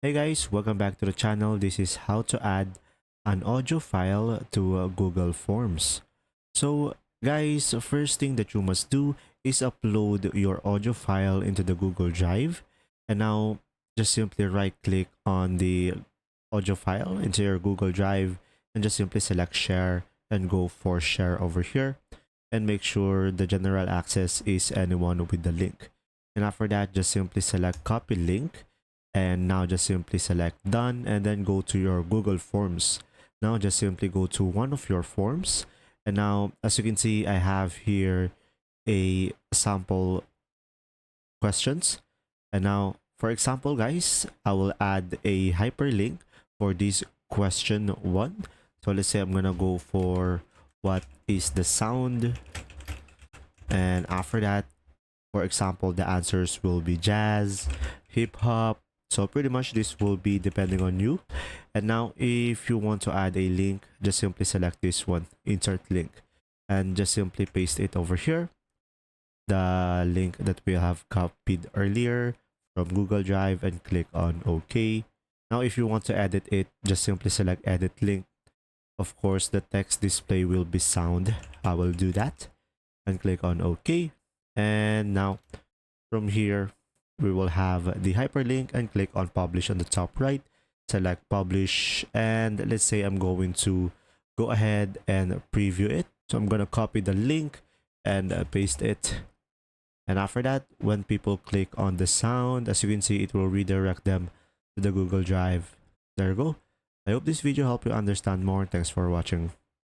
Hey guys, welcome back to the channel. This is how to add an audio file to Google Forms. So guys, first thing that you must do is upload your audio file into the Google Drive. And now just simply right click on the audio file into your Google Drive and just simply select share and go for share over here and make sure the general access is anyone with the link. And after that, just simply select copy link and now just simply select done and then go to your Google Forms. Now just simply go to one of your forms, and now as you can see, I have here a sample questions. And now for example guys, I will add a hyperlink for this question 1. So let's say I'm gonna go for what is the sound, and after that, for example, the answers will be jazz, hip hop. So pretty much this will be depending on you. And now if you want to add a link, just simply select this one, insert link, and just simply paste it over here. The link that we have copied earlier from Google Drive, and click on OK. Now if you want to edit it, just simply select edit link. Of course, the text display will be sound. I will do that and click on OK. And now from here, we will have the hyperlink and click on publish on the top right. Select publish, and let's say I'm going to go ahead and preview it. So I'm going to copy the link and paste it. And after that, when people click on the sound, as you can see, it will redirect them to the Google Drive. There you go. I hope this video helped you understand more. Thanks for watching.